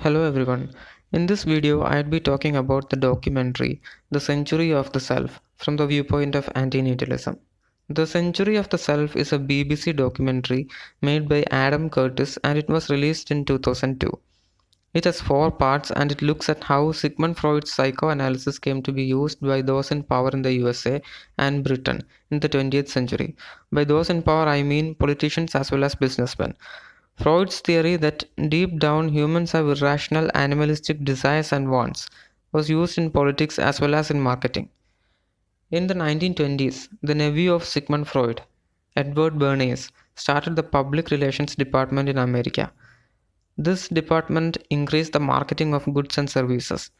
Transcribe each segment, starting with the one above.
Hello everyone. In this video, I'd be talking about the documentary The Century of the Self from the viewpoint of antinatalism. The Century of the Self is a BBC documentary made by Adam Curtis and it was released in 2002. It has 4 parts and it looks at how Sigmund Freud's psychoanalysis came to be used by those in power in the USA and Britain in the 20th century. By those in power, I mean politicians as well as businessmen. Freud's theory that deep down humans have irrational animalistic desires and wants was used in politics as well as in marketing. In the 1920s, the nephew of Sigmund Freud, Edward Bernays, started the public relations department in America. This department increased the marketing of goods and services.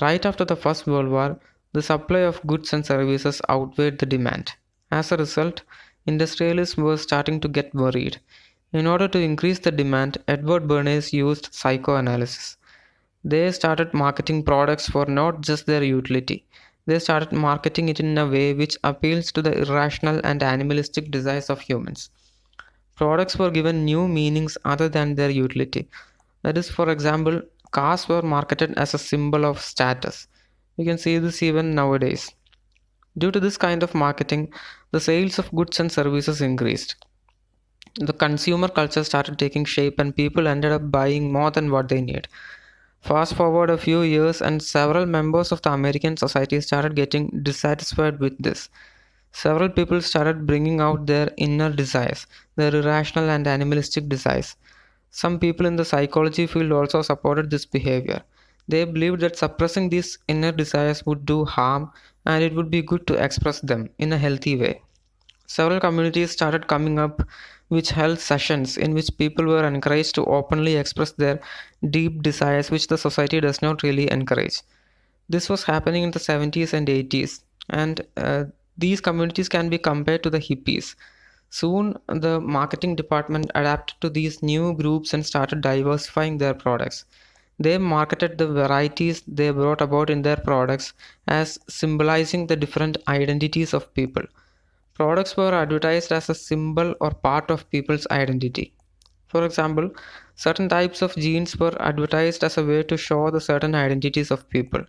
Right after the First World War, the supply of goods and services outweighed the demand. As a result, industrialists were starting to get worried. In order to increase the demand, Edward Bernays used psychoanalysis. They started marketing products for not just their utility. They started marketing it in a way which appeals to the irrational and animalistic desires of humans. Products were given new meanings other than their utility. That is, for example, cars were marketed as a symbol of status. You can see this even nowadays. Due to this kind of marketing, the sales of goods and services increased. The consumer culture started taking shape and people ended up buying more than what they need. Fast forward a few years and several members of the American society started getting dissatisfied with this. Several people started bringing out their inner desires, their irrational and animalistic desires. Some people in the psychology field also supported this behavior. They believed that suppressing these inner desires would do harm and it would be good to express them in a healthy way. Several communities started coming up which held sessions in which people were encouraged to openly express their deep desires which the society does not really encourage. This was happening in the 70s and 80s and these communities can be compared to the hippies. Soon the marketing department adapted to these new groups and started diversifying their products. They marketed the varieties they brought about in their products as symbolizing the different identities of people. Products were advertised as a symbol or part of people's identity. For example, certain types of jeans were advertised as a way to show the certain identities of people.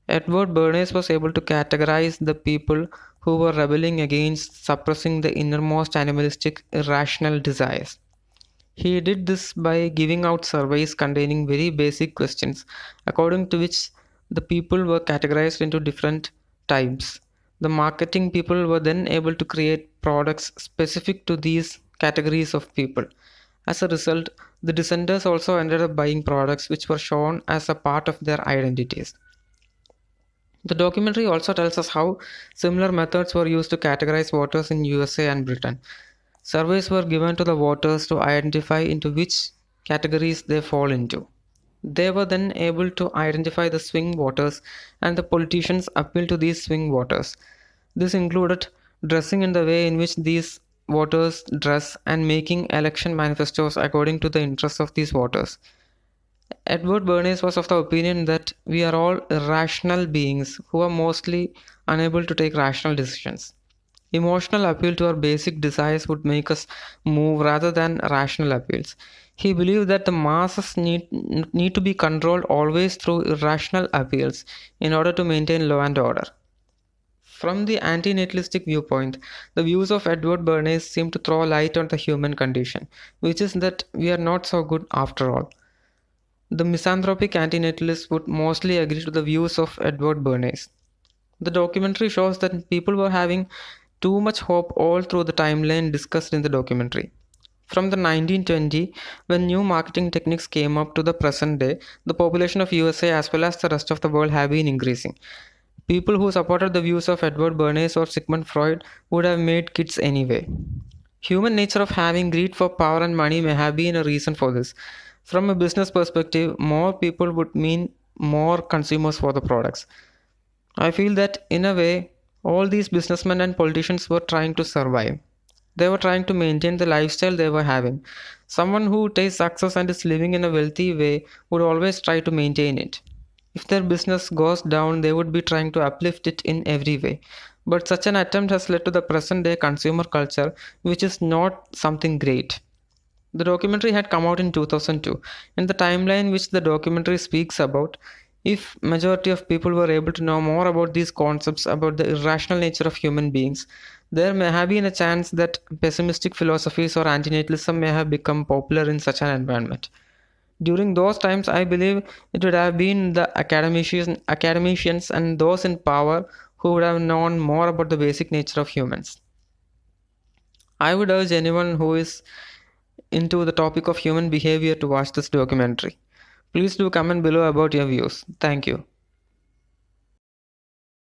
Edward Bernays was able to categorize the people who were rebelling against suppressing the innermost animalistic irrational desires. He did this by giving out surveys containing very basic questions, according to which the people were categorized into different types. The marketing people were then able to create products specific to these categories of people. As a result, the dissenters also ended up buying products which were shown as a part of their identities. The documentary also tells us how similar methods were used to categorize voters in USA and Britain. Surveys were given to the voters to identify into which categories they fall into. They were then able to identify the swing voters and the politicians appeal to these swing voters. This included dressing in the way in which these voters dress and making election manifestos according to the interests of these voters. Edward Bernays was of the opinion that we are all irrational beings who are mostly unable to take rational decisions. Emotional appeal to our basic desires would make us move rather than rational appeals. He believed that the masses need to be controlled always through irrational appeals in order to maintain law and order. From the antinatalistic viewpoint, the views of Edward Bernays seem to throw light on the human condition, which is that we are not so good after all. The misanthropic antinatalists would mostly agree to the views of Edward Bernays. The documentary shows that people were having too much hope all through the timeline discussed in the documentary. From the 1920, when new marketing techniques came up to the present day, the population of USA as well as the rest of the world have been increasing. People who supported the views of Edward Bernays or Sigmund Freud would have made kids anyway. Human nature of having greed for power and money may have been a reason for this. From a business perspective, more people would mean more consumers for the products. I feel that in a way, all these businessmen and politicians were trying to survive. They were trying to maintain the lifestyle they were having. Someone who tastes success and is living in a wealthy way would always try to maintain it. If their business goes down, they would be trying to uplift it in every way. But such an attempt has led to the present day consumer culture, which is not something great. The documentary had come out in 2002. In the timeline which the documentary speaks about, if majority of people were able to know more about these concepts about the irrational nature of human beings, there may have been a chance that pessimistic philosophies or antinatalism may have become popular in such an environment. During those times, I believe it would have been the academicians and those in power who would have known more about the basic nature of humans. I would urge anyone who is into the topic of human behavior to watch this documentary. Please do comment below about your views. Thank you.